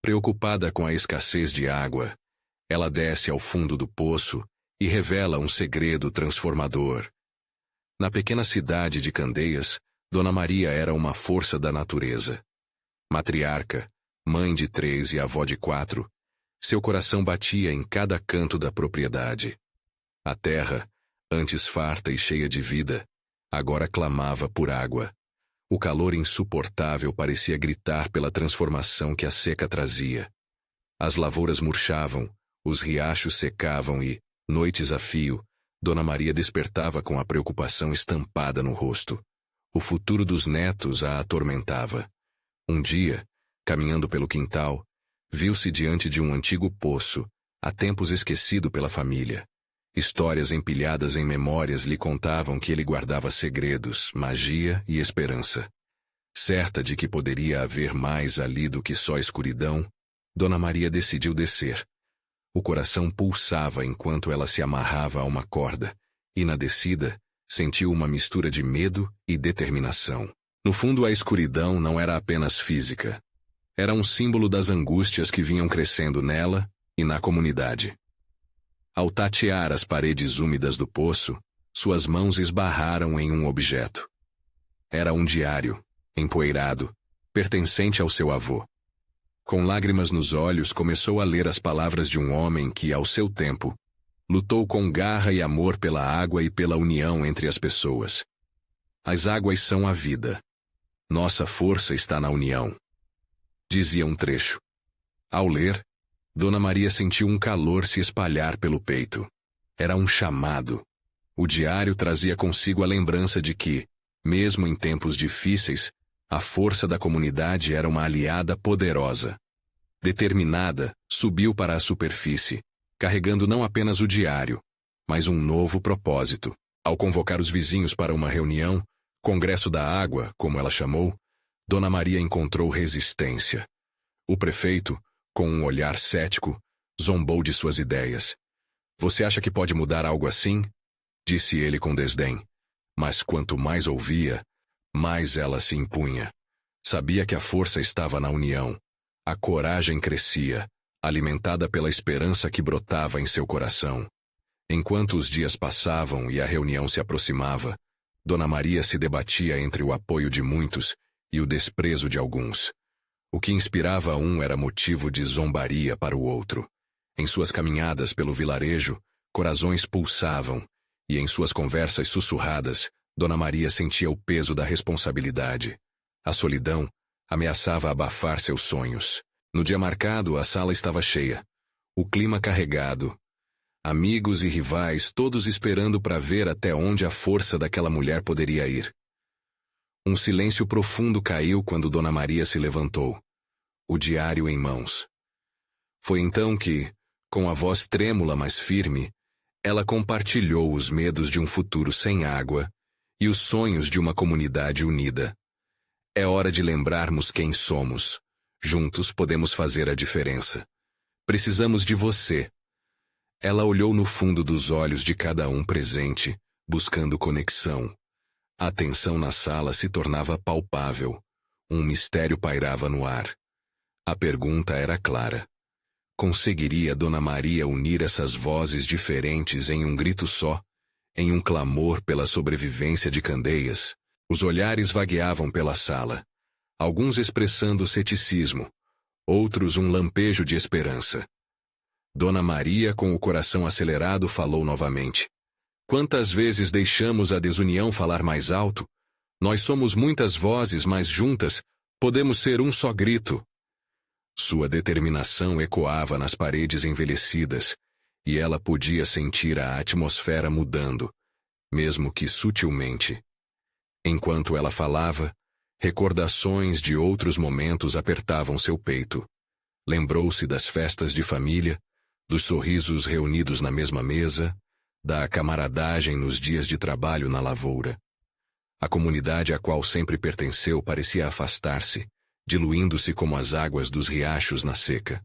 Preocupada com a escassez de água, ela desce ao fundo do poço e revela um segredo transformador. Na pequena cidade de Candeias, Dona Maria era uma força da natureza. Matriarca, mãe de 3 e avó de 4, seu coração batia em cada canto da propriedade. A terra, antes farta e cheia de vida, agora clamava por água. O calor insuportável parecia gritar pela transformação que a seca trazia. As lavouras murchavam, os riachos secavam e, noites a fio, Dona Maria despertava com a preocupação estampada no rosto. O futuro dos netos a atormentava. Um dia, caminhando pelo quintal, viu-se diante de um antigo poço, há tempos esquecido pela família. Histórias empilhadas em memórias lhe contavam que ele guardava segredos, magia e esperança. Certa de que poderia haver mais ali do que só escuridão, Dona Maria decidiu descer. O coração pulsava enquanto ela se amarrava a uma corda, e na descida, sentiu uma mistura de medo e determinação. No fundo, a escuridão não era apenas física. Era um símbolo das angústias que vinham crescendo nela e na comunidade. Ao tatear as paredes úmidas do poço, suas mãos esbarraram em um objeto. Era um diário, empoeirado, pertencente ao seu avô. Com lágrimas nos olhos, começou a ler as palavras de um homem que, ao seu tempo, lutou com garra e amor pela água e pela união entre as pessoas. As águas são a vida. Nossa força está na união, dizia um trecho. Ao ler, Dona Maria sentiu um calor se espalhar pelo peito. Era um chamado. O diário trazia consigo a lembrança de que, mesmo em tempos difíceis, a força da comunidade era uma aliada poderosa. Determinada, subiu para a superfície, carregando não apenas o diário, mas um novo propósito. Ao convocar os vizinhos para uma reunião, Congresso da Água, como ela chamou, Dona Maria encontrou resistência. O prefeito, com um olhar cético, zombou de suas ideias. Você acha que pode mudar algo assim? Disse ele com desdém. Mas quanto mais ouvia, mais ela se impunha. Sabia que a força estava na união. A coragem crescia, alimentada pela esperança que brotava em seu coração. Enquanto os dias passavam e a reunião se aproximava, Dona Maria se debatia entre o apoio de muitos e o desprezo de alguns. O que inspirava um era motivo de zombaria para o outro. Em suas caminhadas pelo vilarejo, corações pulsavam, e em suas conversas sussurradas, Dona Maria sentia o peso da responsabilidade. A solidão ameaçava abafar seus sonhos. No dia marcado, a sala estava cheia. O clima carregado. Amigos e rivais, todos esperando para ver até onde a força daquela mulher poderia ir. Um silêncio profundo caiu quando Dona Maria se levantou, o diário em mãos. Foi então que, com a voz trêmula mas firme, ela compartilhou os medos de um futuro sem água e os sonhos de uma comunidade unida. É hora de lembrarmos quem somos. Juntos podemos fazer a diferença. Precisamos de você. Ela olhou no fundo dos olhos de cada um presente, buscando conexão. A tensão na sala se tornava palpável. Um mistério pairava no ar. A pergunta era clara. Conseguiria Dona Maria unir essas vozes diferentes em um grito só, em um clamor pela sobrevivência de Candeias? Os olhares vagueavam pela sala, alguns expressando ceticismo, outros um lampejo de esperança. Dona Maria, com o coração acelerado, falou novamente. Quantas vezes deixamos a desunião falar mais alto? Nós somos muitas vozes, mas juntas podemos ser um só grito. Sua determinação ecoava nas paredes envelhecidas, e ela podia sentir a atmosfera mudando, mesmo que sutilmente. Enquanto ela falava, recordações de outros momentos apertavam seu peito. Lembrou-se das festas de família, dos sorrisos reunidos na mesma mesa, da camaradagem nos dias de trabalho na lavoura. A comunidade a qual sempre pertenceu parecia afastar-se, diluindo-se como as águas dos riachos na seca.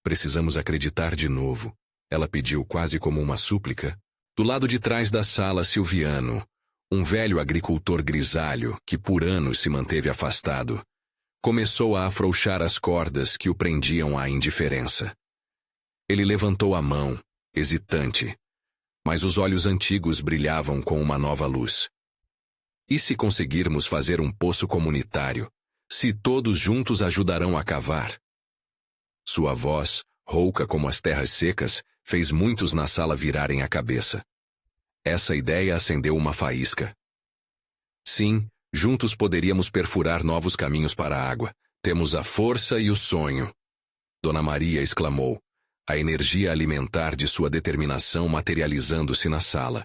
Precisamos acreditar de novo, ela pediu quase como uma súplica. Do lado de trás da sala, Silviano, um velho agricultor grisalho que por anos se manteve afastado, começou a afrouxar as cordas que o prendiam à indiferença. Ele levantou a mão, hesitante, mas os olhos antigos brilhavam com uma nova luz. E se conseguirmos fazer um poço comunitário, se todos juntos ajudarão a cavar? Sua voz, rouca como as terras secas, fez muitos na sala virarem a cabeça. Essa ideia acendeu uma faísca. Sim, juntos poderíamos perfurar novos caminhos para a água. Temos a força e o sonho. Dona Maria exclamou, a energia alimentar de sua determinação materializando-se na sala.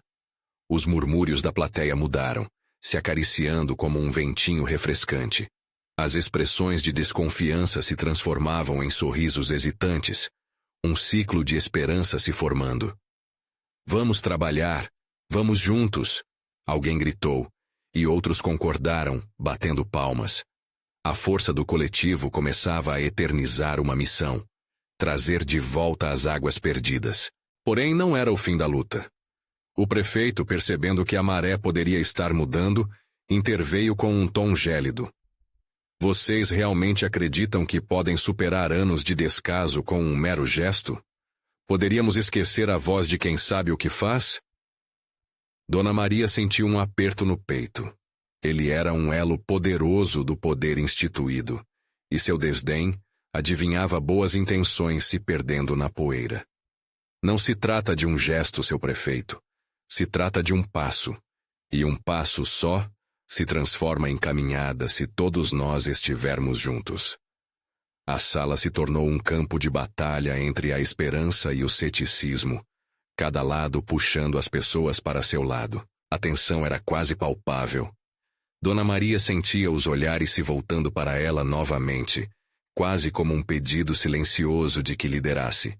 Os murmúrios da plateia mudaram, se acariciando como um ventinho refrescante. As expressões de desconfiança se transformavam em sorrisos hesitantes, um ciclo de esperança se formando. Vamos trabalhar, vamos juntos, alguém gritou, e outros concordaram, batendo palmas. A força do coletivo começava a eternizar uma missão, trazer de volta as águas perdidas. Porém, não era o fim da luta. O prefeito, percebendo que a maré poderia estar mudando, interveio com um tom gélido. Vocês realmente acreditam que podem superar anos de descaso com um mero gesto? Poderíamos esquecer a voz de quem sabe o que faz? Dona Maria sentiu um aperto no peito. Ele era um elo poderoso do poder instituído, e seu desdém adivinhava boas intenções se perdendo na poeira. Não se trata de um gesto, seu prefeito. Se trata de um passo, e um passo só se transforma em caminhada se todos nós estivermos juntos. A sala se tornou um campo de batalha entre a esperança e o ceticismo, cada lado puxando as pessoas para seu lado. A tensão era quase palpável. Dona Maria sentia os olhares se voltando para ela novamente, quase como um pedido silencioso de que liderasse.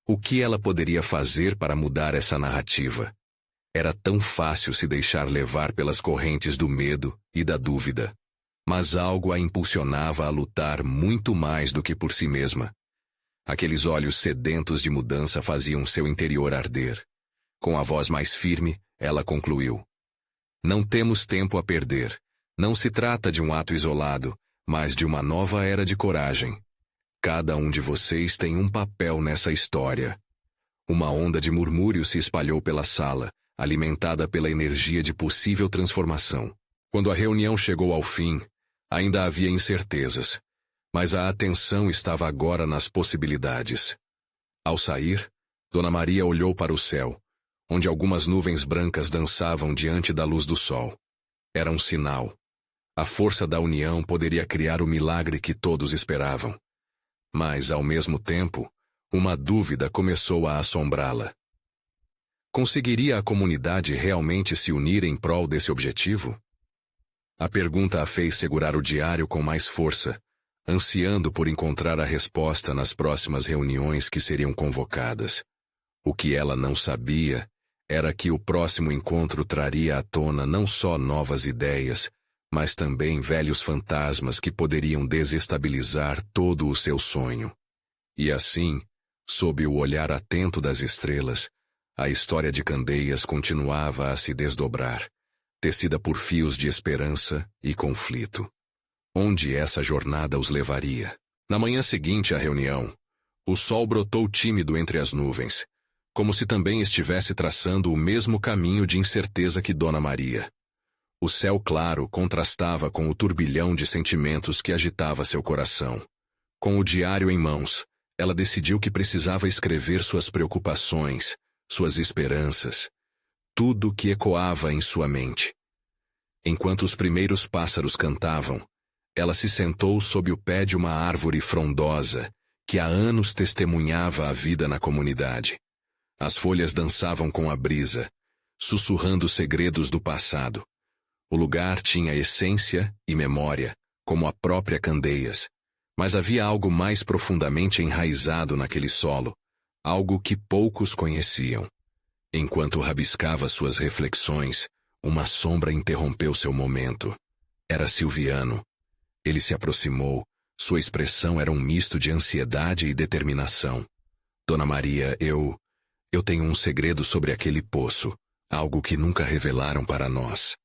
O que ela poderia fazer para mudar essa narrativa? Era tão fácil se deixar levar pelas correntes do medo e da dúvida. Mas algo a impulsionava a lutar muito mais do que por si mesma. Aqueles olhos sedentos de mudança faziam seu interior arder. Com a voz mais firme, ela concluiu. Não temos tempo a perder. Não se trata de um ato isolado, mas de uma nova era de coragem. Cada um de vocês tem um papel nessa história. Uma onda de murmúrio se espalhou pela sala, alimentada pela energia de possível transformação. Quando a reunião chegou ao fim, ainda havia incertezas, mas a atenção estava agora nas possibilidades. Ao sair, Dona Maria olhou para o céu, onde algumas nuvens brancas dançavam diante da luz do sol. Era um sinal. A força da união poderia criar o milagre que todos esperavam. Mas, ao mesmo tempo, uma dúvida começou a assombrá-la. Conseguiria a comunidade realmente se unir em prol desse objetivo? A pergunta a fez segurar o diário com mais força, ansiando por encontrar a resposta nas próximas reuniões que seriam convocadas. O que ela não sabia era que o próximo encontro traria à tona não só novas ideias, mas também velhos fantasmas que poderiam desestabilizar todo o seu sonho. E assim, sob o olhar atento das estrelas, a história de Candeias continuava a se desdobrar, tecida por fios de esperança e conflito. Onde essa jornada os levaria? Na manhã seguinte à reunião, o sol brotou tímido entre as nuvens, como se também estivesse traçando o mesmo caminho de incerteza que Dona Maria. O céu claro contrastava com o turbilhão de sentimentos que agitava seu coração. Com o diário em mãos, ela decidiu que precisava escrever suas preocupações, suas esperanças, tudo que ecoava em sua mente. Enquanto os primeiros pássaros cantavam, ela se sentou sob o pé de uma árvore frondosa que há anos testemunhava a vida na comunidade. As folhas dançavam com a brisa, sussurrando segredos do passado. O lugar tinha essência e memória, como a própria Candeias, mas havia algo mais profundamente enraizado naquele solo, algo que poucos conheciam. Enquanto rabiscava suas reflexões, uma sombra interrompeu seu momento. Era Silviano. Ele se aproximou, sua expressão era um misto de ansiedade e determinação. Dona Maria, eu tenho um segredo sobre aquele poço, algo que nunca revelaram para nós,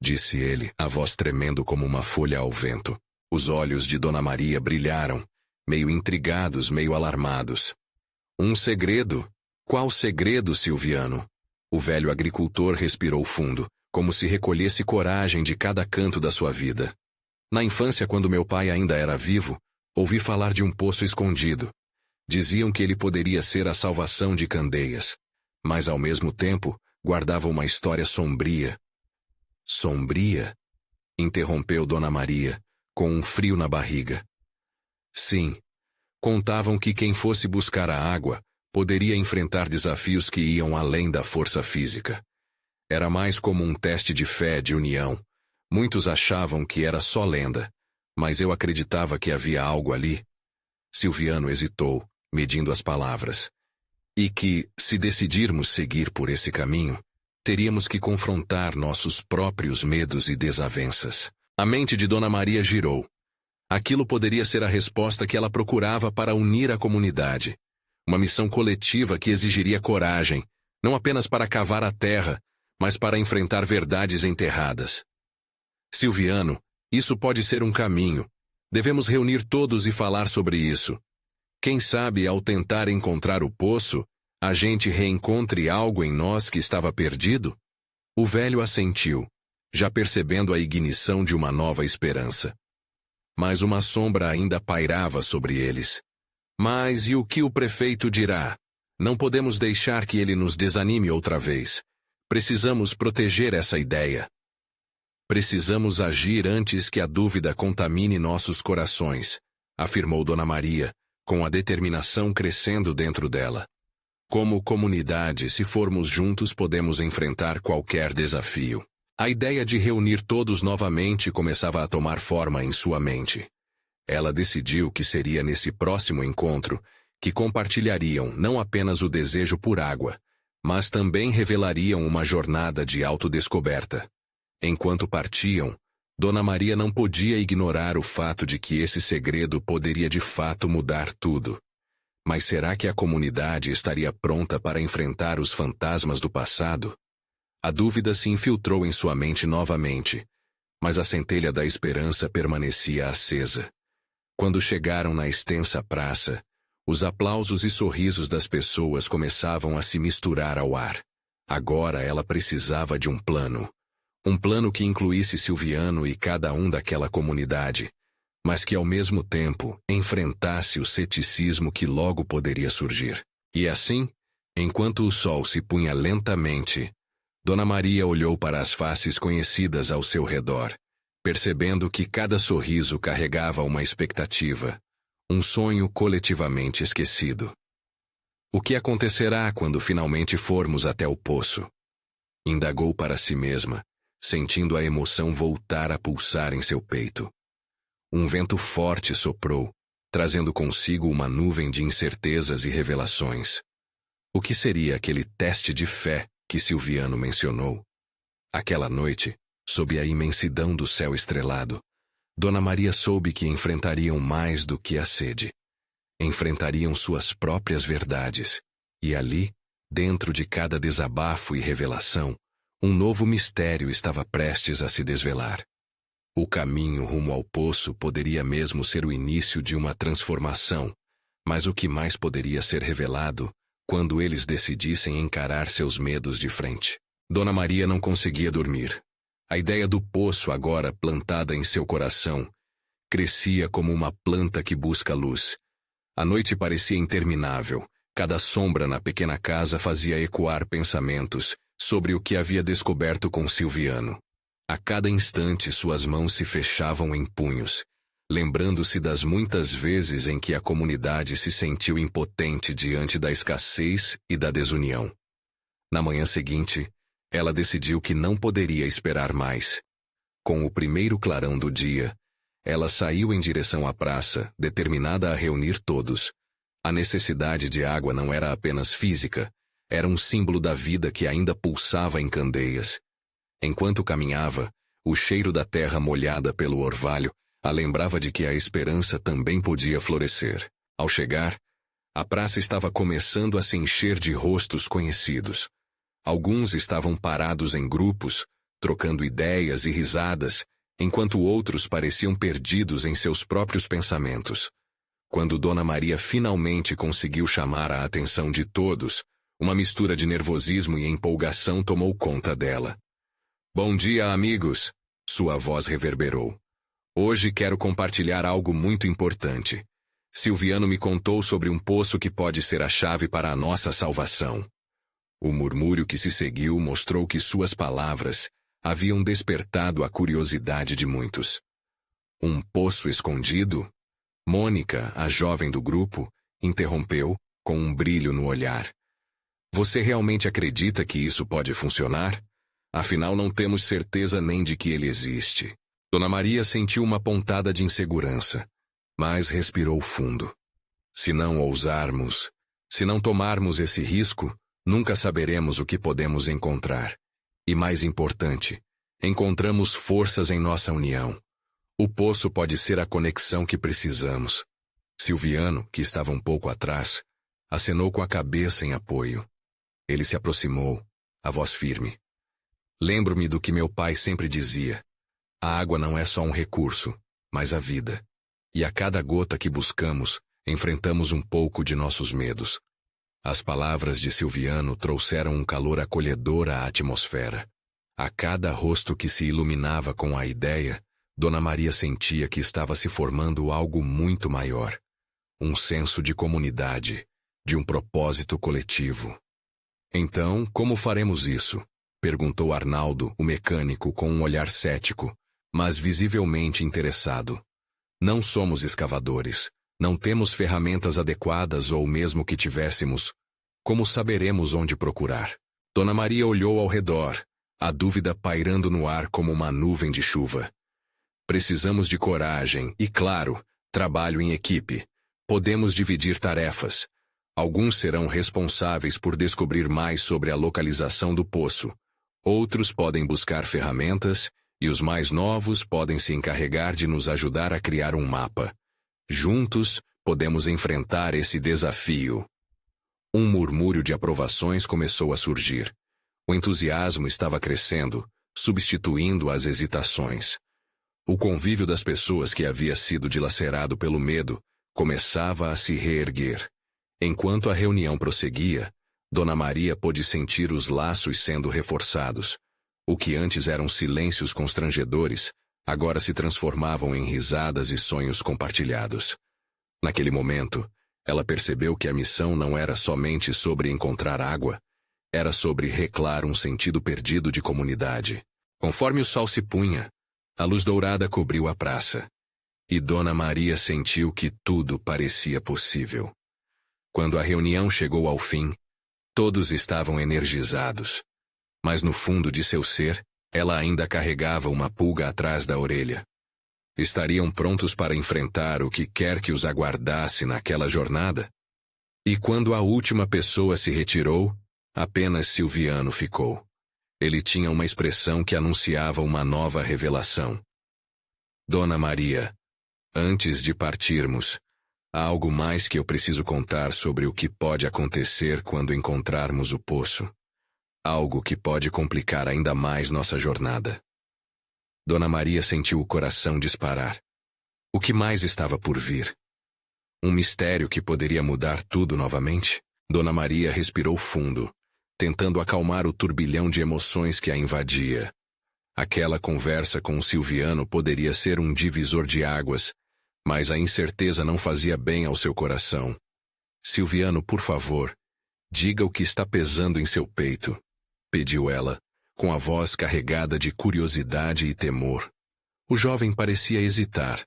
disse ele, a voz tremendo como uma folha ao vento. Os olhos de Dona Maria brilharam, meio intrigados, meio alarmados. Um segredo? Qual segredo, Silviano? O velho agricultor respirou fundo, como se recolhesse coragem de cada canto da sua vida. Na infância, quando meu pai ainda era vivo, ouvi falar de um poço escondido. Diziam que ele poderia ser a salvação de Candeias. Mas, ao mesmo tempo, guardava uma história sombria. Sombria? Interrompeu Dona Maria, com um frio na barriga. Sim. Contavam que quem fosse buscar a água poderia enfrentar desafios que iam além da força física. Era mais como um teste de fé, de união. Muitos achavam que era só lenda, mas eu acreditava que havia algo ali. Silviano hesitou, medindo as palavras. E que, se decidirmos seguir por esse caminho, teríamos que confrontar nossos próprios medos e desavenças. A mente de Dona Maria girou. Aquilo poderia ser a resposta que ela procurava para unir a comunidade. Uma missão coletiva que exigiria coragem, não apenas para cavar a terra, mas para enfrentar verdades enterradas. Silviano, isso pode ser um caminho. Devemos reunir todos e falar sobre isso. Quem sabe, ao tentar encontrar o poço, a gente reencontre algo em nós que estava perdido? O velho assentiu, já percebendo a ignição de uma nova esperança. Mas uma sombra ainda pairava sobre eles. Mas e o que o prefeito dirá? Não podemos deixar que ele nos desanime outra vez. Precisamos proteger essa ideia. Precisamos agir antes que a dúvida contamine nossos corações, afirmou Dona Maria, com a determinação crescendo dentro dela. Como comunidade, se formos juntos, podemos enfrentar qualquer desafio. A ideia de reunir todos novamente começava a tomar forma em sua mente. Ela decidiu que seria nesse próximo encontro que compartilhariam não apenas o desejo por água, mas também revelariam uma jornada de autodescoberta. Enquanto partiam, Dona Maria não podia ignorar o fato de que esse segredo poderia de fato mudar tudo. Mas será que a comunidade estaria pronta para enfrentar os fantasmas do passado? A dúvida se infiltrou em sua mente novamente, mas a centelha da esperança permanecia acesa. Quando chegaram na extensa praça, os aplausos e sorrisos das pessoas começavam a se misturar ao ar. Agora ela precisava de um plano. Um plano que incluísse Silviano e cada um daquela comunidade, mas que ao mesmo tempo enfrentasse o ceticismo que logo poderia surgir. E assim, enquanto o sol se punha lentamente, Dona Maria olhou para as faces conhecidas ao seu redor, percebendo que cada sorriso carregava uma expectativa, um sonho coletivamente esquecido. O que acontecerá quando finalmente formos até o poço? Indagou para si mesma, sentindo a emoção voltar a pulsar em seu peito. Um vento forte soprou, trazendo consigo uma nuvem de incertezas e revelações. O que seria aquele teste de fé que Silviano mencionou? Aquela noite, sob a imensidão do céu estrelado, Dona Maria soube que enfrentariam mais do que a sede. Enfrentariam suas próprias verdades, e ali, dentro de cada desabafo e revelação, um novo mistério estava prestes a se desvelar. O caminho rumo ao poço poderia mesmo ser o início de uma transformação, mas o que mais poderia ser revelado quando eles decidissem encarar seus medos de frente? Dona Maria não conseguia dormir. A ideia do poço, agora plantada em seu coração, crescia como uma planta que busca luz. A noite parecia interminável. Cada sombra na pequena casa fazia ecoar pensamentos sobre o que havia descoberto com Silviano. A cada instante suas mãos se fechavam em punhos, lembrando-se das muitas vezes em que a comunidade se sentiu impotente diante da escassez e da desunião. Na manhã seguinte, ela decidiu que não poderia esperar mais. Com o primeiro clarão do dia, ela saiu em direção à praça, determinada a reunir todos. A necessidade de água não era apenas física, era um símbolo da vida que ainda pulsava em Candeias. Enquanto caminhava, o cheiro da terra molhada pelo orvalho a lembrava de que a esperança também podia florescer. Ao chegar, a praça estava começando a se encher de rostos conhecidos. Alguns estavam parados em grupos, trocando ideias e risadas, enquanto outros pareciam perdidos em seus próprios pensamentos. Quando Dona Maria finalmente conseguiu chamar a atenção de todos, uma mistura de nervosismo e empolgação tomou conta dela. Bom dia, amigos, sua voz reverberou. Hoje quero compartilhar algo muito importante. Silviano me contou sobre um poço que pode ser a chave para a nossa salvação. O murmúrio que se seguiu mostrou que suas palavras haviam despertado a curiosidade de muitos. Um poço escondido? Mônica, a jovem do grupo, interrompeu, com um brilho no olhar. Você realmente acredita que isso pode funcionar? Afinal, não temos certeza nem de que ele existe. Dona Maria sentiu uma pontada de insegurança, mas respirou fundo. Se não ousarmos, se não tomarmos esse risco, nunca saberemos o que podemos encontrar. E mais importante, encontramos forças em nossa união. O poço pode ser a conexão que precisamos. Silviano, que estava um pouco atrás, acenou com a cabeça em apoio. Ele se aproximou, a voz firme. Lembro-me do que meu pai sempre dizia. A água não é só um recurso, mas a vida. E a cada gota que buscamos, enfrentamos um pouco de nossos medos. As palavras de Silviano trouxeram um calor acolhedor à atmosfera. A cada rosto que se iluminava com a ideia, Dona Maria sentia que estava se formando algo muito maior. Um senso de comunidade, de um propósito coletivo. Então, como faremos isso? Perguntou Arnaldo, o mecânico, com um olhar cético, mas visivelmente interessado. Não somos escavadores. Não temos ferramentas adequadas ou mesmo que tivéssemos, como saberemos onde procurar? Dona Maria olhou ao redor, a dúvida pairando no ar como uma nuvem de chuva. Precisamos de coragem e, claro, trabalho em equipe. Podemos dividir tarefas. Alguns serão responsáveis por descobrir mais sobre a localização do poço. Outros podem buscar ferramentas e os mais novos podem se encarregar de nos ajudar a criar um mapa. Juntos, podemos enfrentar esse desafio. Um murmúrio de aprovações começou a surgir. O entusiasmo estava crescendo, substituindo as hesitações. O convívio das pessoas que havia sido dilacerado pelo medo começava a se reerguer. Enquanto a reunião prosseguia, Dona Maria pôde sentir os laços sendo reforçados. O que antes eram silêncios constrangedores, agora se transformavam em risadas e sonhos compartilhados. Naquele momento, ela percebeu que a missão não era somente sobre encontrar água, era sobre reclar um sentido perdido de comunidade. Conforme o sol se punha, a luz dourada cobriu a praça, e Dona Maria sentiu que tudo parecia possível. Quando a reunião chegou ao fim, todos estavam energizados. Mas no fundo de seu ser, ela ainda carregava uma pulga atrás da orelha. Estariam prontos para enfrentar o que quer que os aguardasse naquela jornada? E quando a última pessoa se retirou, apenas Silviano ficou. Ele tinha uma expressão que anunciava uma nova revelação. Dona Maria, antes de partirmos, há algo mais que eu preciso contar sobre o que pode acontecer quando encontrarmos o poço. Algo que pode complicar ainda mais nossa jornada. Dona Maria sentiu o coração disparar. O que mais estava por vir? Um mistério que poderia mudar tudo novamente? Dona Maria respirou fundo, tentando acalmar o turbilhão de emoções que a invadia. Aquela conversa com o Silviano poderia ser um divisor de águas, mas a incerteza não fazia bem ao seu coração. Silviano, por favor, diga o que está pesando em seu peito, pediu ela, com a voz carregada de curiosidade e temor. O jovem parecia hesitar,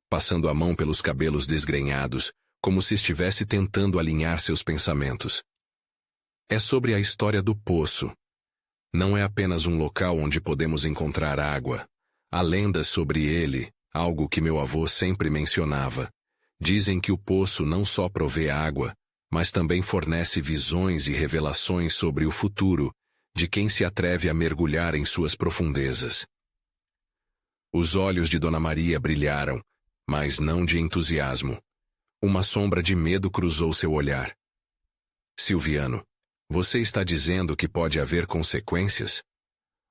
passando a mão pelos cabelos desgrenhados, como se estivesse tentando alinhar seus pensamentos. É sobre a história do poço. Não é apenas um local onde podemos encontrar água. Há lendas sobre ele, algo que meu avô sempre mencionava. Dizem que o poço não só provê água, mas também fornece visões e revelações sobre o futuro de quem se atreve a mergulhar em suas profundezas. Os olhos de Dona Maria brilharam, mas não de entusiasmo. Uma sombra de medo cruzou seu olhar. Silviano, você está dizendo que pode haver consequências?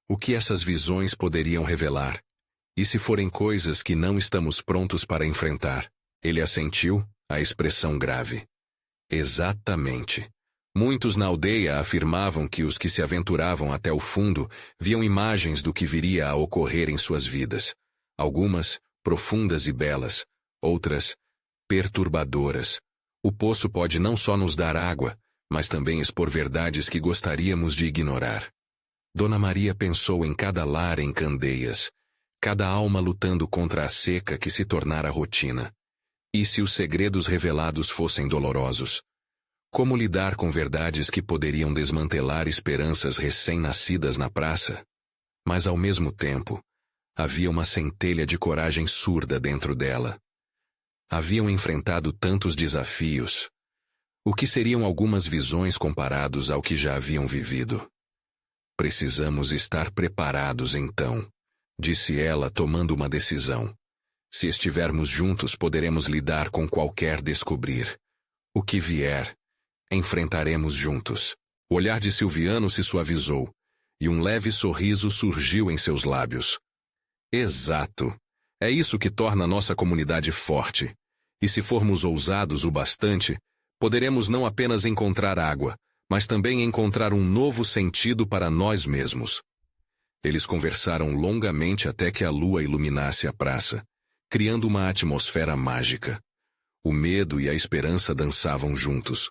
O que essas visões poderiam revelar? E se forem coisas que não estamos prontos para enfrentar? Ele assentiu, a expressão grave. Exatamente. Muitos na aldeia afirmavam que os que se aventuravam até o fundo viam imagens do que viria a ocorrer em suas vidas. Algumas, profundas e belas, outras, perturbadoras. O poço pode não só nos dar água, mas também expor verdades que gostaríamos de ignorar. Dona Maria pensou em cada lar em Candeias, cada alma lutando contra a seca que se tornara rotina. E se os segredos revelados fossem dolorosos? Como lidar com verdades que poderiam desmantelar esperanças recém-nascidas na praça? Mas ao mesmo tempo, havia uma centelha de coragem surda dentro dela. Haviam enfrentado tantos desafios. O que seriam algumas visões comparados ao que já haviam vivido? Precisamos estar preparados então, disse ela tomando uma decisão. Se estivermos juntos poderemos lidar com qualquer descobrir. O que vier, enfrentaremos juntos. O olhar de Silviano se suavizou, e um leve sorriso surgiu em seus lábios. Exato. É isso que torna nossa comunidade forte. E se formos ousados o bastante, poderemos não apenas encontrar água, mas também encontrar um novo sentido para nós mesmos. Eles conversaram longamente até que a lua iluminasse a praça, criando uma atmosfera mágica. O medo e a esperança dançavam juntos.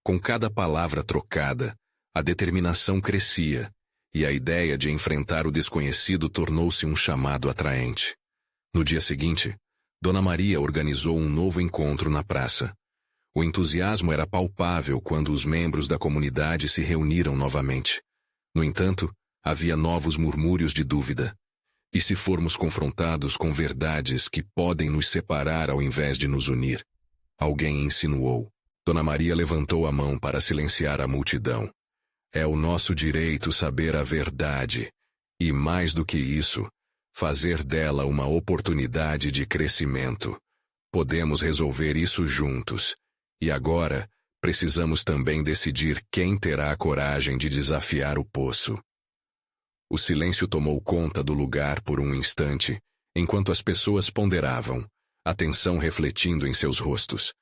Com cada palavra trocada, a determinação crescia, e a ideia de enfrentar o desconhecido tornou-se um chamado atraente. No dia seguinte, Dona Maria organizou um novo encontro na praça. O entusiasmo era palpável quando os membros da comunidade se reuniram novamente. No entanto, havia novos murmúrios de dúvida. E se formos confrontados com verdades que podem nos separar ao invés de nos unir? Alguém insinuou. Dona Maria levantou a mão para silenciar a multidão. É o nosso direito saber a verdade. E mais do que isso, fazer dela uma oportunidade de crescimento. Podemos resolver isso juntos. E agora, precisamos também decidir quem terá a coragem de desafiar o poço. O silêncio tomou conta do lugar por um instante, enquanto as pessoas ponderavam, a tensão refletindo em seus rostos.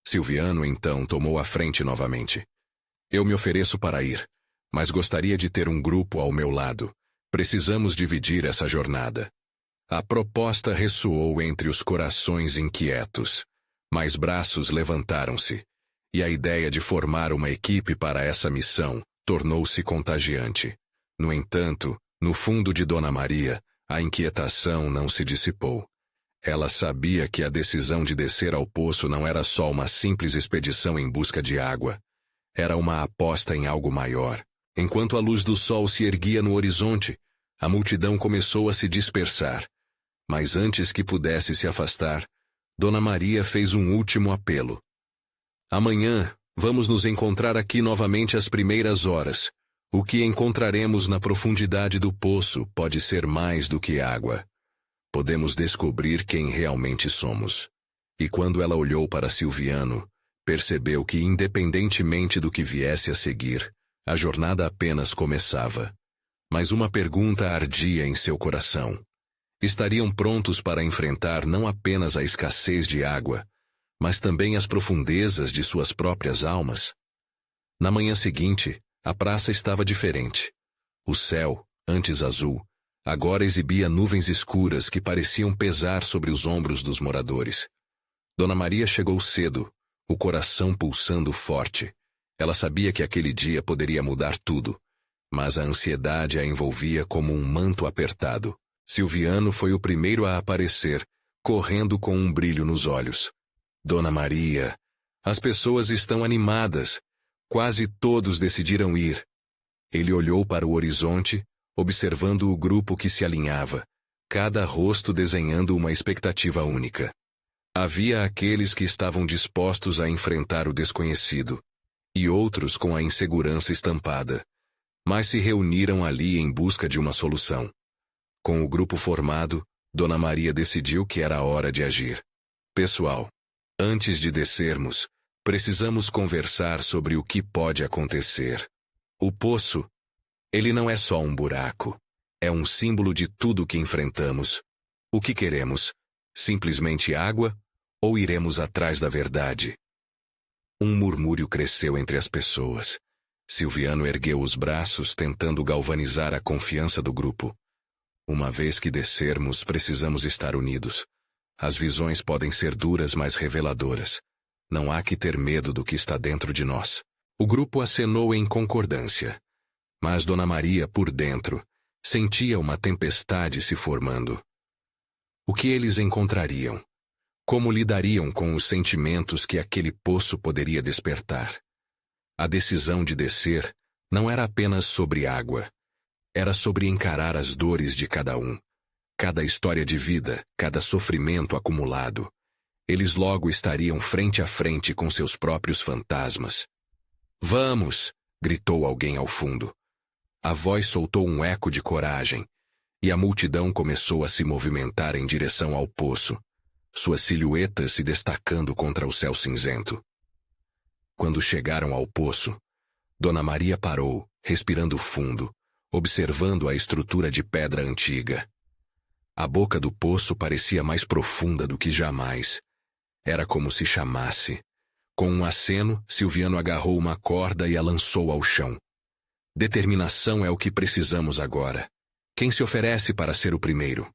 Silviano, então, tomou a frente novamente. Eu me ofereço para ir, mas gostaria de ter um grupo ao meu lado. Precisamos dividir essa jornada. A proposta ressoou entre os corações inquietos. Mais braços levantaram-se, e a ideia de formar uma equipe para essa missão tornou-se contagiante. No entanto, no fundo de Dona Maria, a inquietação não se dissipou. Ela sabia que a decisão de descer ao poço não era só uma simples expedição em busca de água. Era uma aposta em algo maior. Enquanto a luz do sol se erguia no horizonte, a multidão começou a se dispersar. Mas antes que pudesse se afastar, Dona Maria fez um último apelo. Amanhã, vamos nos encontrar aqui novamente às primeiras horas. O que encontraremos na profundidade do poço pode ser mais do que água. Podemos descobrir quem realmente somos. E quando ela olhou para Silviano, percebeu que, independentemente do que viesse a seguir, a jornada apenas começava. Mas uma pergunta ardia em seu coração. Estariam prontos para enfrentar não apenas a escassez de água, mas também as profundezas de suas próprias almas? Na manhã seguinte, a praça estava diferente. O céu, antes azul, agora exibia nuvens escuras que pareciam pesar sobre os ombros dos moradores. Dona Maria chegou cedo, o coração pulsando forte. Ela sabia que aquele dia poderia mudar tudo, mas a ansiedade a envolvia como um manto apertado. Silviano foi o primeiro a aparecer, correndo com um brilho nos olhos. Dona Maria, as pessoas estão animadas. Quase todos decidiram ir. Ele olhou para o horizonte, observando o grupo que se alinhava, cada rosto desenhando uma expectativa única. Havia aqueles que estavam dispostos a enfrentar o desconhecido, e outros com a insegurança estampada, mas se reuniram ali em busca de uma solução. Com o grupo formado, Dona Maria decidiu que era hora de agir. Pessoal, antes de descermos, precisamos conversar sobre o que pode acontecer. O poço, ele não é só um buraco. É um símbolo de tudo que enfrentamos. O que queremos? Simplesmente água? Ou iremos atrás da verdade? Um murmúrio cresceu entre as pessoas. Silviano ergueu os braços, tentando galvanizar a confiança do grupo. Uma vez que descermos, precisamos estar unidos. As visões podem ser duras, mas reveladoras. Não há que ter medo do que está dentro de nós. O grupo acenou em concordância. Mas Dona Maria, por dentro, sentia uma tempestade se formando. O que eles encontrariam? Como lidariam com os sentimentos que aquele poço poderia despertar? A decisão de descer não era apenas sobre água. Era sobre encarar as dores de cada um. Cada história de vida, cada sofrimento acumulado. Eles logo estariam frente a frente com seus próprios fantasmas. "Vamos!" gritou alguém ao fundo. A voz soltou um eco de coragem, e a multidão começou a se movimentar em direção ao poço, suas silhuetas se destacando contra o céu cinzento. Quando chegaram ao poço, Dona Maria parou, respirando fundo, observando a estrutura de pedra antiga. A boca do poço parecia mais profunda do que jamais. Era como se chamasse. Com um aceno, Silviano agarrou uma corda e a lançou ao chão. Determinação é o que precisamos agora. Quem se oferece para ser o primeiro?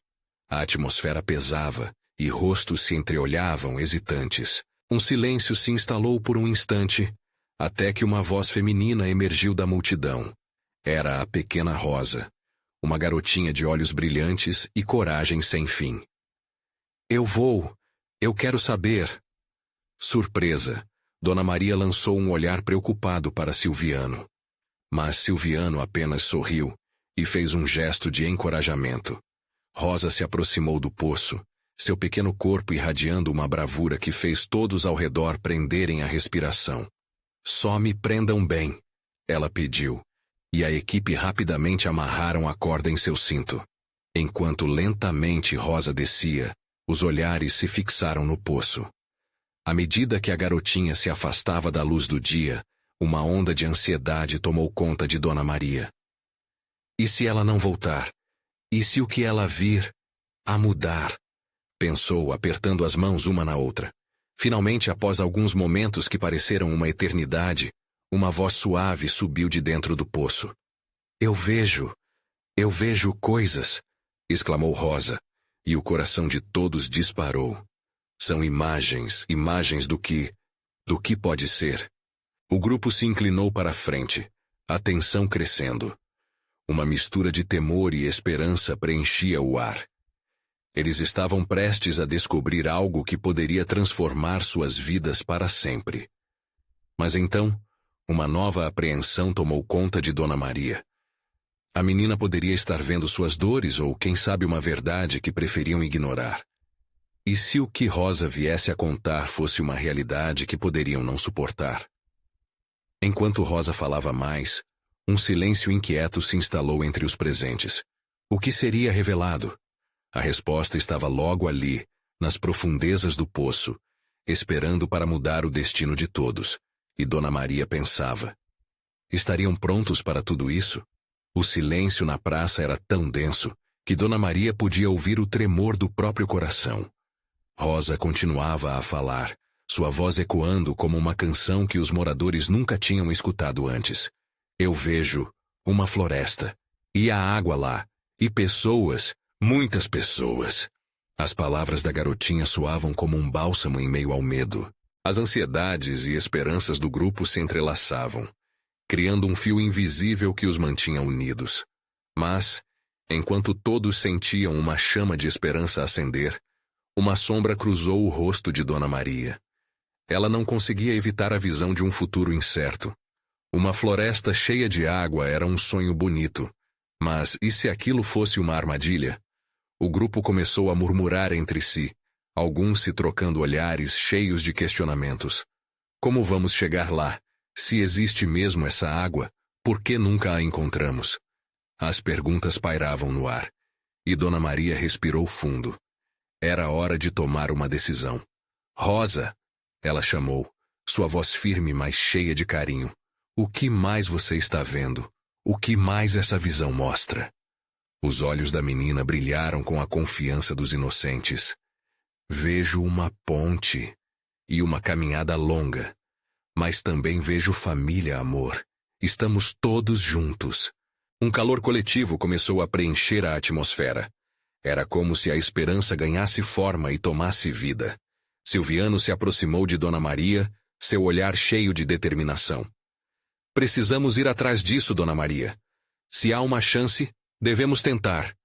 A atmosfera pesava, e rostos se entreolhavam hesitantes. Um silêncio se instalou por um instante, até que uma voz feminina emergiu da multidão. Era a pequena Rosa, uma garotinha de olhos brilhantes e coragem sem fim. "Eu vou. Eu quero saber." Surpresa, Dona Maria lançou um olhar preocupado para Silviano. Mas Silviano apenas sorriu e fez um gesto de encorajamento. Rosa se aproximou do poço, seu pequeno corpo irradiando uma bravura que fez todos ao redor prenderem a respiração. "Só me prendam bem," ela pediu, e a equipe rapidamente amarraram a corda em seu cinto. Enquanto lentamente Rosa descia, os olhares se fixaram no poço. À medida que a garotinha se afastava da luz do dia, uma onda de ansiedade tomou conta de Dona Maria. E se ela não voltar? E se o que ela vir a mudar? Pensou, apertando as mãos uma na outra. Finalmente, após alguns momentos que pareceram uma eternidade, uma voz suave subiu de dentro do poço. Eu vejo coisas!" exclamou Rosa, e o coração de todos disparou. São imagens do que pode ser. O grupo se inclinou para a frente, a tensão crescendo. Uma mistura de temor e esperança preenchia o ar. Eles estavam prestes a descobrir algo que poderia transformar suas vidas para sempre. Mas então, uma nova apreensão tomou conta de Dona Maria. A menina poderia estar vendo suas dores ou, quem sabe, uma verdade que preferiam ignorar. E se o que Rosa viesse a contar fosse uma realidade que poderiam não suportar? Enquanto Rosa falava mais, um silêncio inquieto se instalou entre os presentes. O que seria revelado? A resposta estava logo ali, nas profundezas do poço, esperando para mudar o destino de todos. E Dona Maria pensava: estariam prontos para tudo isso? O silêncio na praça era tão denso que Dona Maria podia ouvir o tremor do próprio coração. Rosa continuava a falar, sua voz ecoando como uma canção que os moradores nunca tinham escutado antes. Eu vejo uma floresta, e a água lá, e pessoas, muitas pessoas. As palavras da garotinha soavam como um bálsamo em meio ao medo. As ansiedades e esperanças do grupo se entrelaçavam, criando um fio invisível que os mantinha unidos. Mas, enquanto todos sentiam uma chama de esperança acender, uma sombra cruzou o rosto de Dona Maria. Ela não conseguia evitar a visão de um futuro incerto. Uma floresta cheia de água era um sonho bonito, mas e se aquilo fosse uma armadilha? O grupo começou a murmurar entre si, alguns se trocando olhares cheios de questionamentos. Como vamos chegar lá? Se existe mesmo essa água, por que nunca a encontramos? As perguntas pairavam no ar, e Dona Maria respirou fundo. Era hora de tomar uma decisão. Rosa! Ela chamou, sua voz firme, mas cheia de carinho. O que mais você está vendo? O que mais essa visão mostra? Os olhos da menina brilharam com a confiança dos inocentes. Vejo uma ponte e uma caminhada longa, mas também vejo família, amor. Estamos todos juntos. Um calor coletivo começou a preencher a atmosfera. Era como se a esperança ganhasse forma e tomasse vida. Silviano se aproximou de Dona Maria, seu olhar cheio de determinação. Precisamos ir atrás disso, Dona Maria. Se há uma chance, devemos tentar.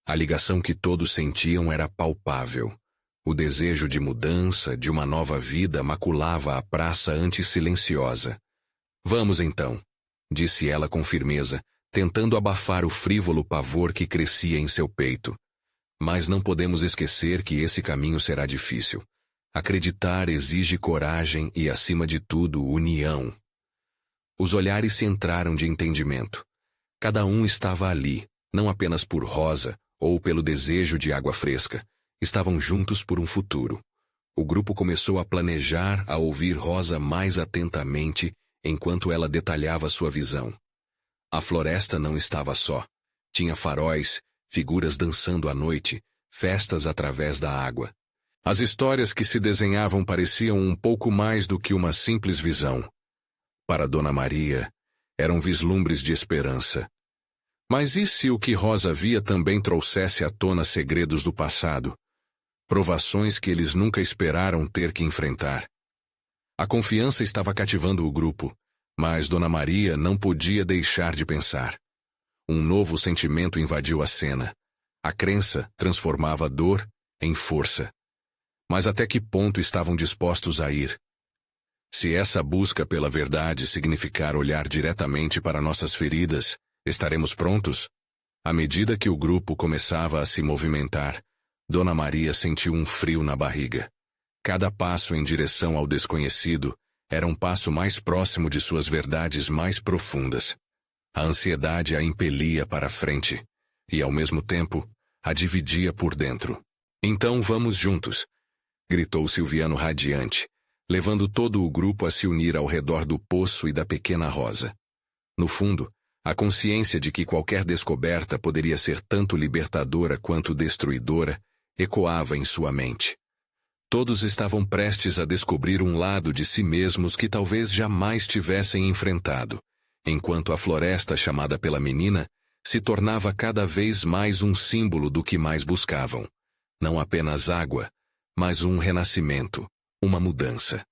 A ligação que todos sentiam era palpável. O desejo de mudança, de uma nova vida, maculava a praça antes silenciosa. Vamos então, disse ela com firmeza, tentando abafar o frívolo pavor que crescia em seu peito. Mas não podemos esquecer que esse caminho será difícil. Acreditar exige coragem e, acima de tudo, união. Os olhares se entraram de entendimento. Cada um estava ali, não apenas por Rosa ou pelo desejo de água fresca. Estavam juntos por um futuro. O grupo começou a planejar, a ouvir Rosa mais atentamente enquanto ela detalhava sua visão. A floresta não estava só. Tinha faróis, figuras dançando à noite, festas através da água. As histórias que se desenhavam pareciam um pouco mais do que uma simples visão. Para Dona Maria, eram vislumbres de esperança. Mas e se o que Rosa via também trouxesse à tona segredos do passado? Provações que eles nunca esperaram ter que enfrentar. A confiança estava cativando o grupo, mas Dona Maria não podia deixar de pensar. Um novo sentimento invadiu a cena. A crença transformava dor em força. Mas até que ponto estavam dispostos a ir? Se essa busca pela verdade significar olhar diretamente para nossas feridas, estaremos prontos? À medida que o grupo começava a se movimentar, Dona Maria sentiu um frio na barriga. Cada passo em direção ao desconhecido era um passo mais próximo de suas verdades mais profundas. A ansiedade a impelia para a frente, e ao mesmo tempo, a dividia por dentro. Então vamos juntos, gritou Silviano radiante, levando todo o grupo a se unir ao redor do poço e da pequena Rosa. No fundo, a consciência de que qualquer descoberta poderia ser tanto libertadora quanto destruidora ecoava em sua mente. Todos estavam prestes a descobrir um lado de si mesmos que talvez jamais tivessem enfrentado, enquanto a floresta chamada pela menina se tornava cada vez mais um símbolo do que mais buscavam. Não apenas água, mas um renascimento, uma mudança.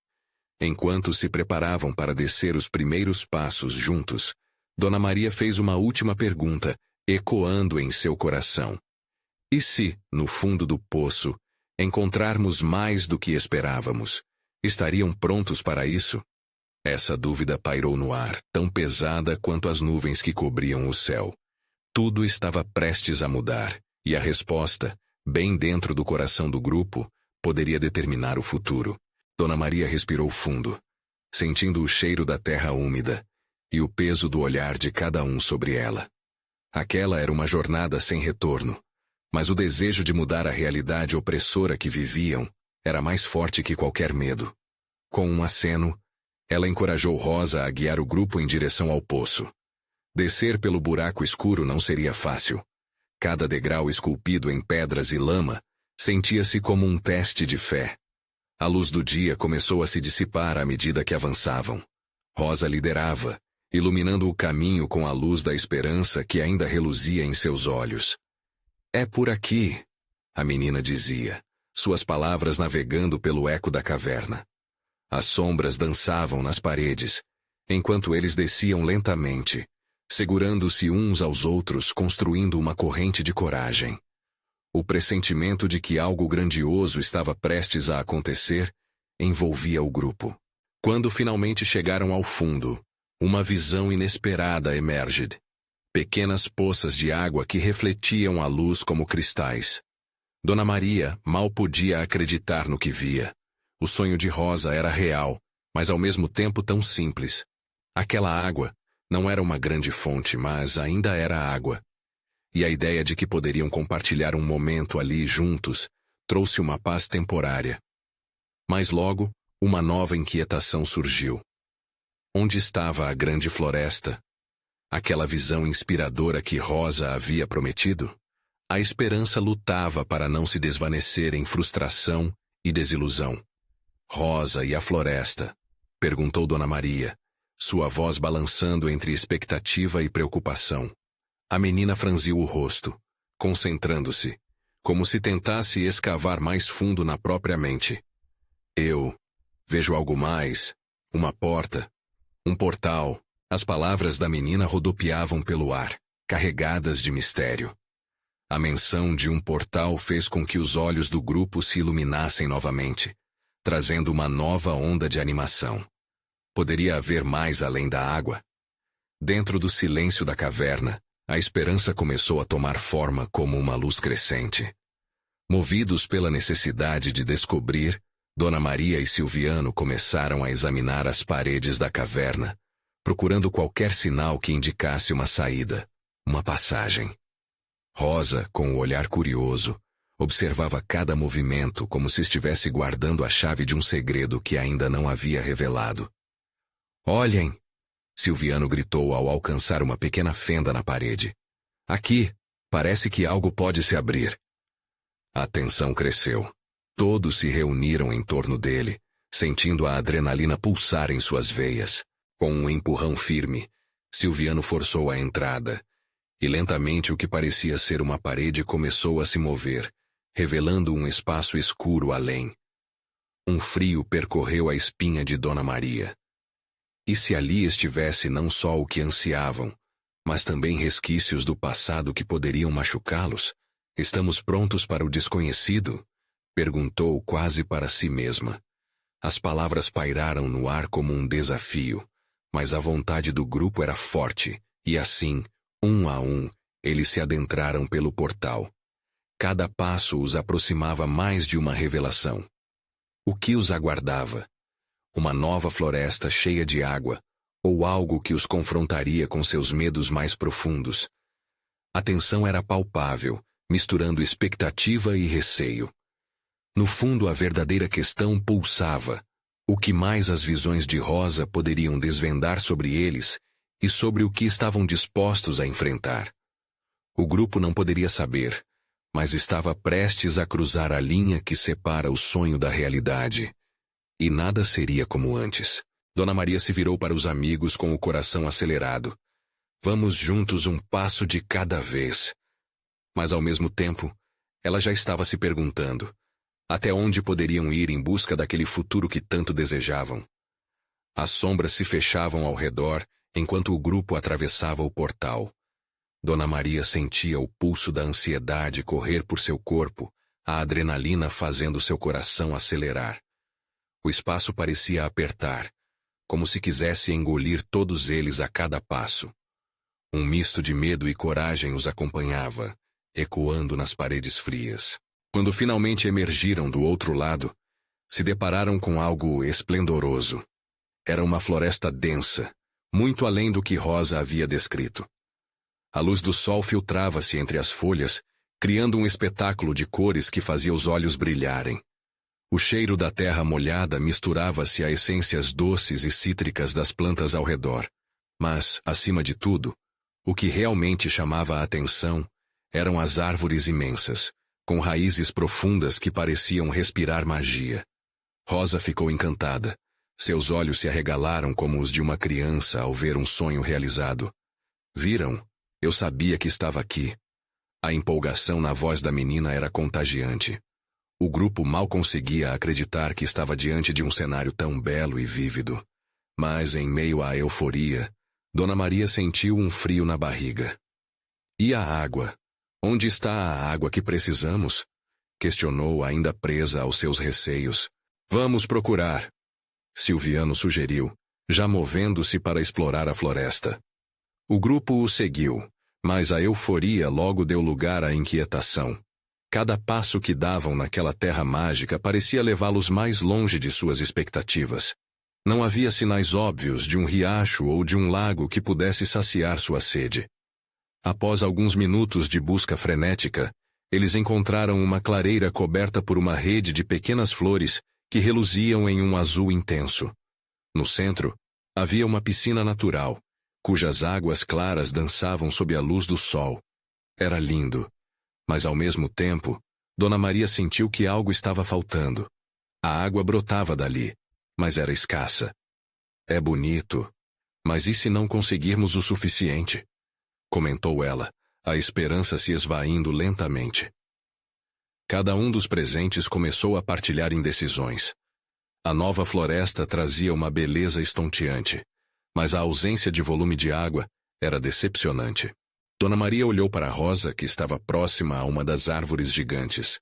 Enquanto se preparavam para descer os primeiros passos juntos, Dona Maria fez uma última pergunta, ecoando em seu coração. E se, no fundo do poço, encontrarmos mais do que esperávamos, estariam prontos para isso? Essa dúvida pairou no ar, tão pesada quanto as nuvens que cobriam o céu. Tudo estava prestes a mudar, e a resposta, bem dentro do coração do grupo, poderia determinar o futuro. Dona Maria respirou fundo, sentindo o cheiro da terra úmida e o peso do olhar de cada um sobre ela. Aquela era uma jornada sem retorno, mas o desejo de mudar a realidade opressora que viviam era mais forte que qualquer medo. Com um aceno, ela encorajou Rosa a guiar o grupo em direção ao poço. Descer pelo buraco escuro não seria fácil. Cada degrau esculpido em pedras e lama sentia-se como um teste de fé. A luz do dia começou a se dissipar à medida que avançavam. Rosa liderava, iluminando o caminho com a luz da esperança que ainda reluzia em seus olhos. É por aqui, a menina dizia, suas palavras navegando pelo eco da caverna. As sombras dançavam nas paredes, enquanto eles desciam lentamente, segurando-se uns aos outros, construindo uma corrente de coragem. O pressentimento de que algo grandioso estava prestes a acontecer envolvia o grupo. Quando finalmente chegaram ao fundo, uma visão inesperada emerge. Pequenas poças de água que refletiam a luz como cristais. Dona Maria mal podia acreditar no que via. O sonho de Rosa era real, mas ao mesmo tempo tão simples. Aquela água não era uma grande fonte, mas ainda era água. E a ideia de que poderiam compartilhar um momento ali juntos trouxe uma paz temporária. Mas logo, uma nova inquietação surgiu. Onde estava a grande floresta? Aquela visão inspiradora que Rosa havia prometido? A esperança lutava para não se desvanecer em frustração e desilusão. Rosa e a floresta? Perguntou Dona Maria, sua voz balançando entre expectativa e preocupação. A menina franziu o rosto, concentrando-se, como se tentasse escavar mais fundo na própria mente. Eu vejo algo mais, uma porta, um portal. As palavras da menina rodopiavam pelo ar, carregadas de mistério. A menção de um portal fez com que os olhos do grupo se iluminassem novamente, trazendo uma nova onda de animação. Poderia haver mais além da água? Dentro do silêncio da caverna, a esperança começou a tomar forma como uma luz crescente. Movidos pela necessidade de descobrir, Dona Maria e Silviano começaram a examinar as paredes da caverna, procurando qualquer sinal que indicasse uma saída, uma passagem. Rosa, com o olhar curioso, observava cada movimento como se estivesse guardando a chave de um segredo que ainda não havia revelado. "Olhem!" Silviano gritou ao alcançar uma pequena fenda na parede. "Aqui, parece que algo pode se abrir." A tensão cresceu. Todos se reuniram em torno dele, sentindo a adrenalina pulsar em suas veias. Com um empurrão firme, Silviano forçou a entrada, e lentamente o que parecia ser uma parede começou a se mover, revelando um espaço escuro além. Um frio percorreu a espinha de Dona Maria. E se ali estivesse não só o que ansiavam, mas também resquícios do passado que poderiam machucá-los? "Estamos prontos para o desconhecido?" perguntou quase para si mesma. As palavras pairaram no ar como um desafio, mas a vontade do grupo era forte, e assim, um a um, eles se adentraram pelo portal. Cada passo os aproximava mais de uma revelação. O que os aguardava? Uma nova floresta cheia de água, ou algo que os confrontaria com seus medos mais profundos? A tensão era palpável, misturando expectativa e receio. No fundo, a verdadeira questão pulsava. O que mais as visões de Rosa poderiam desvendar sobre eles e sobre o que estavam dispostos a enfrentar? O grupo não poderia saber, mas estava prestes a cruzar a linha que separa o sonho da realidade. E nada seria como antes. Dona Maria se virou para os amigos com o coração acelerado. "Vamos juntos um passo de cada vez." Mas ao mesmo tempo, ela já estava se perguntando: até onde poderiam ir em busca daquele futuro que tanto desejavam? As sombras se fechavam ao redor enquanto o grupo atravessava o portal. Dona Maria sentia o pulso da ansiedade correr por seu corpo, a adrenalina fazendo seu coração acelerar. O espaço parecia apertar, como se quisesse engolir todos eles a cada passo. Um misto de medo e coragem os acompanhava, ecoando nas paredes frias. Quando finalmente emergiram do outro lado, se depararam com algo esplendoroso. Era uma floresta densa, muito além do que Rosa havia descrito. A luz do sol filtrava-se entre as folhas, criando um espetáculo de cores que fazia os olhos brilharem. O cheiro da terra molhada misturava-se a essências doces e cítricas das plantas ao redor. Mas, acima de tudo, o que realmente chamava a atenção eram as árvores imensas, com raízes profundas que pareciam respirar magia. Rosa ficou encantada. Seus olhos se arregalaram como os de uma criança ao ver um sonho realizado. "Viram? Eu sabia que estava aqui." A empolgação na voz da menina era contagiante. O grupo mal conseguia acreditar que estava diante de um cenário tão belo e vívido. Mas, em meio à euforia, Dona Maria sentiu um frio na barriga. "E a água? Onde está a água que precisamos?" questionou, ainda presa aos seus receios. "Vamos procurar," Silviano sugeriu, já movendo-se para explorar a floresta. O grupo o seguiu, mas a euforia logo deu lugar à inquietação. Cada passo que davam naquela terra mágica parecia levá-los mais longe de suas expectativas. Não havia sinais óbvios de um riacho ou de um lago que pudesse saciar sua sede. Após alguns minutos de busca frenética, eles encontraram uma clareira coberta por uma rede de pequenas flores que reluziam em um azul intenso. No centro, havia uma piscina natural, cujas águas claras dançavam sob a luz do sol. Era lindo, mas ao mesmo tempo, Dona Maria sentiu que algo estava faltando. A água brotava dali, mas era escassa. É bonito, mas e se não conseguirmos o suficiente? Comentou ela, a esperança se esvaindo lentamente. Cada um dos presentes começou a partilhar indecisões. A nova floresta trazia uma beleza estonteante, mas a ausência de volume de água era decepcionante. Dona Maria olhou para Rosa, que estava próxima a uma das árvores gigantes.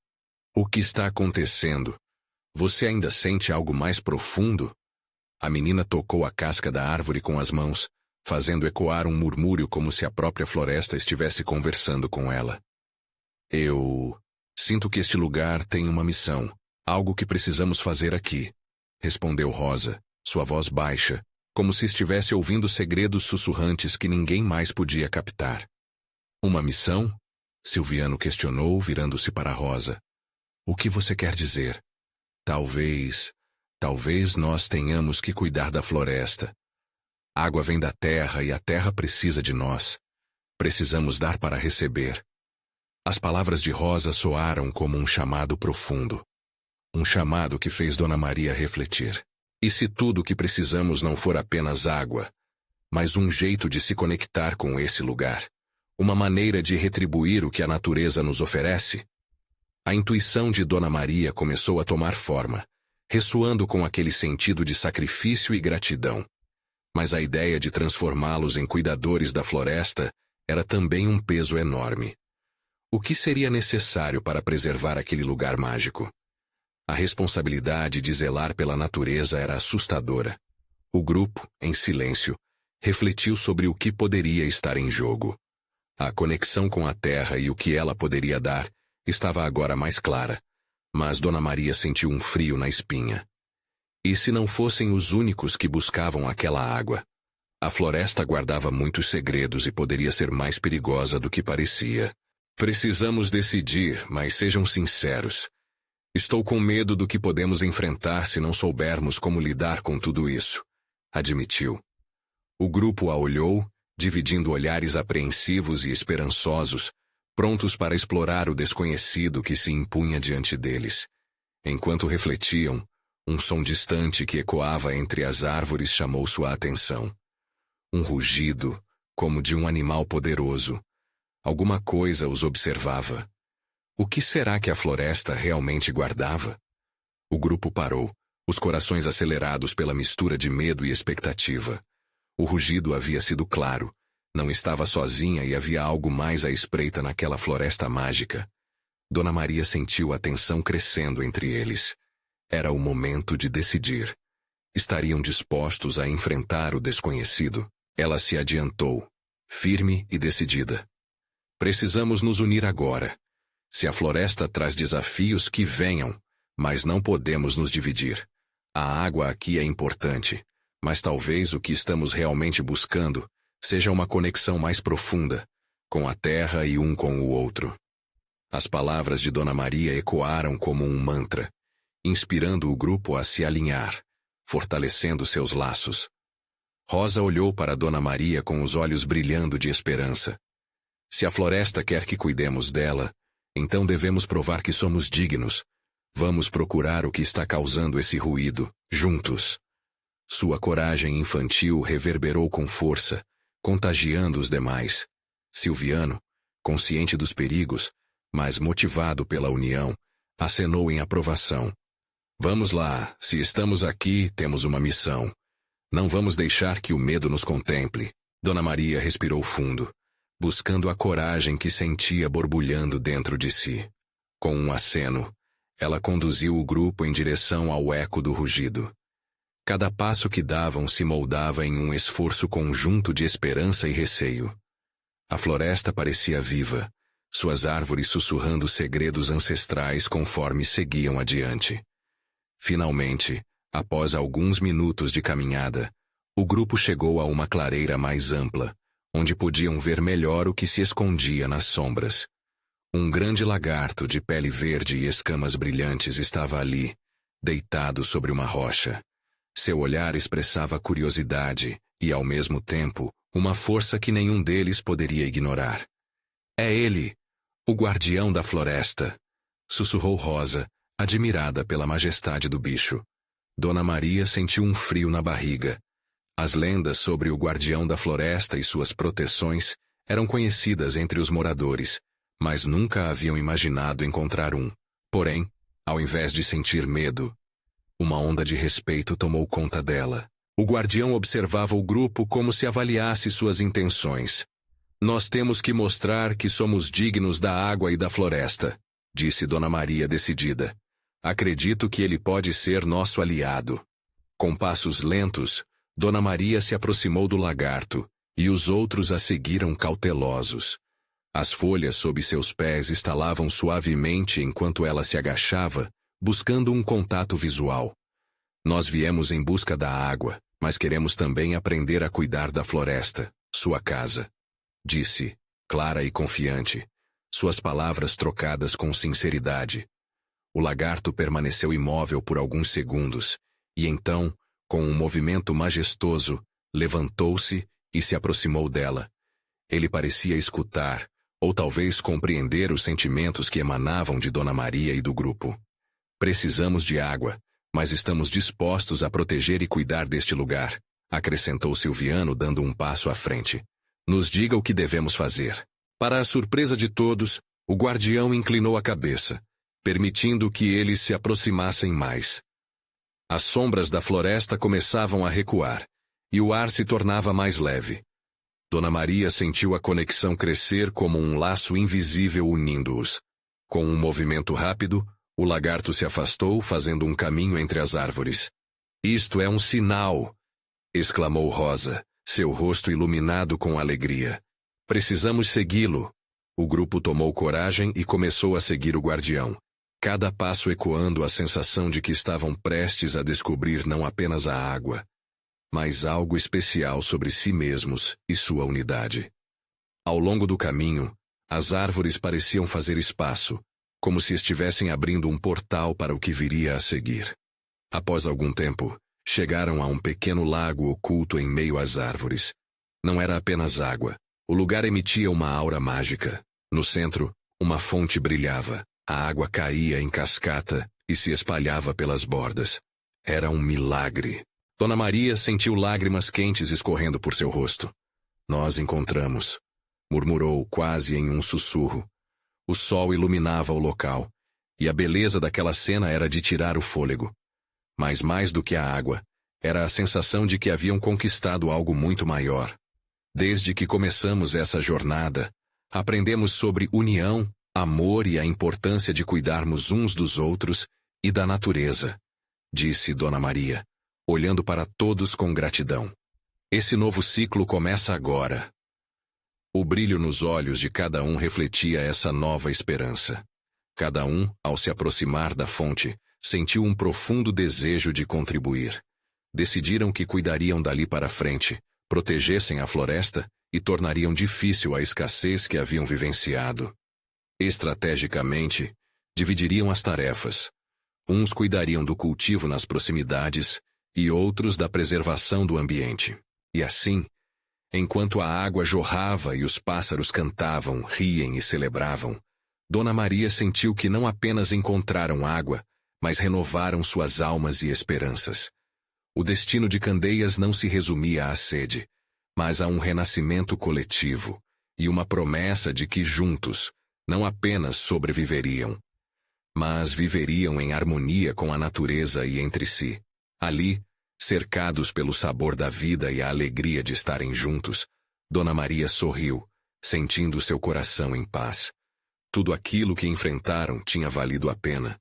O que está acontecendo? Você ainda sente algo mais profundo? A menina tocou a casca da árvore com as mãos, fazendo ecoar um murmúrio como se a própria floresta estivesse conversando com ela. Eu sinto que este lugar tem uma missão, algo que precisamos fazer aqui, respondeu Rosa, sua voz baixa, como se estivesse ouvindo segredos sussurrantes que ninguém mais podia captar. Uma missão? Silviano questionou, virando-se para Rosa. O que você quer dizer? Talvez nós tenhamos que cuidar da floresta. Água vem da terra e a terra precisa de nós. Precisamos dar para receber. As palavras de Rosa soaram como um chamado profundo. Um chamado que fez Dona Maria refletir. E se tudo o que precisamos não for apenas água, mas um jeito de se conectar com esse lugar? Uma maneira de retribuir o que a natureza nos oferece? A intuição de Dona Maria começou a tomar forma, ressoando com aquele sentido de sacrifício e gratidão. Mas a ideia de transformá-los em cuidadores da floresta era também um peso enorme. O que seria necessário para preservar aquele lugar mágico? A responsabilidade de zelar pela natureza era assustadora. O grupo, em silêncio, refletiu sobre o que poderia estar em jogo. A conexão com a terra e o que ela poderia dar estava agora mais clara, mas Dona Maria sentiu um frio na espinha. E se não fossem os únicos que buscavam aquela água? A floresta guardava muitos segredos e poderia ser mais perigosa do que parecia. Precisamos decidir, mas sejam sinceros. Estou com medo do que podemos enfrentar se não soubermos como lidar com tudo isso, admitiu. O grupo a olhou, dividindo olhares apreensivos e esperançosos, prontos para explorar o desconhecido que se impunha diante deles. Enquanto refletiam, um som distante que ecoava entre as árvores chamou sua atenção. Um rugido, como de um animal poderoso. Alguma coisa os observava. O que será que a floresta realmente guardava? O grupo parou, os corações acelerados pela mistura de medo e expectativa. O rugido havia sido claro. Não estava sozinha e havia algo mais à espreita naquela floresta mágica. Dona Maria sentiu a tensão crescendo entre eles. Era o momento de decidir. Estariam dispostos a enfrentar o desconhecido? Ela se adiantou, firme e decidida. Precisamos nos unir agora. Se a floresta traz desafios, que venham, mas não podemos nos dividir. A água aqui é importante, mas talvez o que estamos realmente buscando seja uma conexão mais profunda, com a terra e um com o outro. As palavras de Dona Maria ecoaram como um mantra, inspirando o grupo a se alinhar, fortalecendo seus laços. Rosa olhou para Dona Maria com os olhos brilhando de esperança. Se a floresta quer que cuidemos dela, então devemos provar que somos dignos. Vamos procurar o que está causando esse ruído, juntos. Sua coragem infantil reverberou com força, contagiando os demais. Silviano, consciente dos perigos, mas motivado pela união, acenou em aprovação. Vamos lá, se estamos aqui, temos uma missão. Não vamos deixar que o medo nos contemple. Dona Maria respirou fundo, buscando a coragem que sentia borbulhando dentro de si. Com um aceno, ela conduziu o grupo em direção ao eco do rugido. Cada passo que davam se moldava em um esforço conjunto de esperança e receio. A floresta parecia viva, suas árvores sussurrando segredos ancestrais conforme seguiam adiante. Finalmente, após alguns minutos de caminhada, o grupo chegou a uma clareira mais ampla, onde podiam ver melhor o que se escondia nas sombras. Um grande lagarto de pele verde e escamas brilhantes estava ali, deitado sobre uma rocha. Seu olhar expressava curiosidade e, ao mesmo tempo, uma força que nenhum deles poderia ignorar. É ele, o guardião da floresta, sussurrou Rosa, admirada pela majestade do bicho. Dona Maria sentiu um frio na barriga. As lendas sobre o guardião da floresta e suas proteções eram conhecidas entre os moradores, mas nunca haviam imaginado encontrar um. Porém, ao invés de sentir medo, uma onda de respeito tomou conta dela. O guardião observava o grupo como se avaliasse suas intenções. Nós temos que mostrar que somos dignos da água e da floresta, disse Dona Maria decidida. Acredito que ele pode ser nosso aliado. Com passos lentos, Dona Maria se aproximou do lagarto, e os outros a seguiram cautelosos. As folhas sob seus pés estalavam suavemente enquanto ela se agachava, buscando um contato visual. Nós viemos em busca da água, mas queremos também aprender a cuidar da floresta, sua casa, disse, clara e confiante, suas palavras trocadas com sinceridade. O lagarto permaneceu imóvel por alguns segundos, e então, com um movimento majestoso, levantou-se e se aproximou dela. Ele parecia escutar, ou talvez compreender os sentimentos que emanavam de Dona Maria e do grupo. Precisamos de água, mas estamos dispostos a proteger e cuidar deste lugar, acrescentou Silviano dando um passo à frente. Nos diga o que devemos fazer. Para a surpresa de todos, o guardião inclinou a cabeça, permitindo que eles se aproximassem mais. As sombras da floresta começavam a recuar, e o ar se tornava mais leve. Dona Maria sentiu a conexão crescer como um laço invisível unindo-os. Com um movimento rápido, o lagarto se afastou, fazendo um caminho entre as árvores. Isto é um sinal! Exclamou Rosa, seu rosto iluminado com alegria. Precisamos segui-lo. O grupo tomou coragem e começou a seguir o guardião. Cada passo ecoando a sensação de que estavam prestes a descobrir não apenas a água, mas algo especial sobre si mesmos e sua unidade. Ao longo do caminho, as árvores pareciam fazer espaço, como se estivessem abrindo um portal para o que viria a seguir. Após algum tempo, chegaram a um pequeno lago oculto em meio às árvores. Não era apenas água. O lugar emitia uma aura mágica. No centro, uma fonte brilhava. A água caía em cascata e se espalhava pelas bordas. Era um milagre. Dona Maria sentiu lágrimas quentes escorrendo por seu rosto. Nós encontramos, murmurou quase em um sussurro. O sol iluminava o local, e a beleza daquela cena era de tirar o fôlego. Mas mais do que a água, era a sensação de que haviam conquistado algo muito maior. Desde que começamos essa jornada, aprendemos sobre união, amor e a importância de cuidarmos uns dos outros e da natureza, disse Dona Maria, olhando para todos com gratidão. Esse novo ciclo começa agora. O brilho nos olhos de cada um refletia essa nova esperança. Cada um, ao se aproximar da fonte, sentiu um profundo desejo de contribuir. Decidiram que cuidariam dali para frente, protegessem a floresta e tornariam difícil a escassez que haviam vivenciado. Estrategicamente, dividiriam as tarefas. Uns cuidariam do cultivo nas proximidades e outros da preservação do ambiente. E assim, enquanto a água jorrava e os pássaros cantavam, riem e celebravam, Dona Maria sentiu que não apenas encontraram água, mas renovaram suas almas e esperanças. O destino de Candeias não se resumia à sede, mas a um renascimento coletivo e uma promessa de que juntos não apenas sobreviveriam, mas viveriam em harmonia com a natureza e entre si. Ali, cercados pelo sabor da vida e a alegria de estarem juntos, Dona Maria sorriu, sentindo seu coração em paz. Tudo aquilo que enfrentaram tinha valido a pena.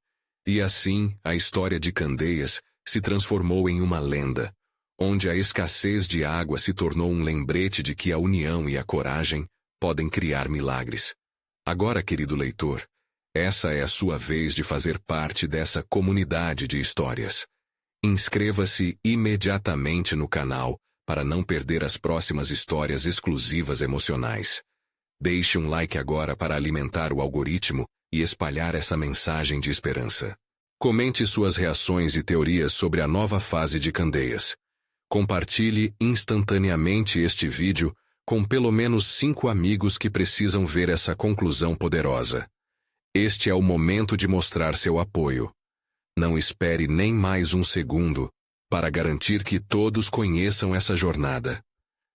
E assim, a história de Candeias se transformou em uma lenda, onde a escassez de água se tornou um lembrete de que a união e a coragem podem criar milagres. Agora, querido leitor, essa é a sua vez de fazer parte dessa comunidade de histórias. Inscreva-se imediatamente no canal para não perder as próximas histórias exclusivas emocionais. Deixe um like agora para alimentar o algoritmo e espalhar essa mensagem de esperança. Comente suas reações e teorias sobre a nova fase de Candeias. Compartilhe instantaneamente este vídeo com pelo menos 5 amigos que precisam ver essa conclusão poderosa. Este é o momento de mostrar seu apoio. Não espere nem mais um segundo para garantir que todos conheçam essa jornada.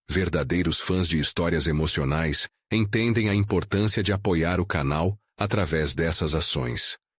Verdadeiros fãs de histórias emocionais entendem a importância de apoiar o canal através dessas ações.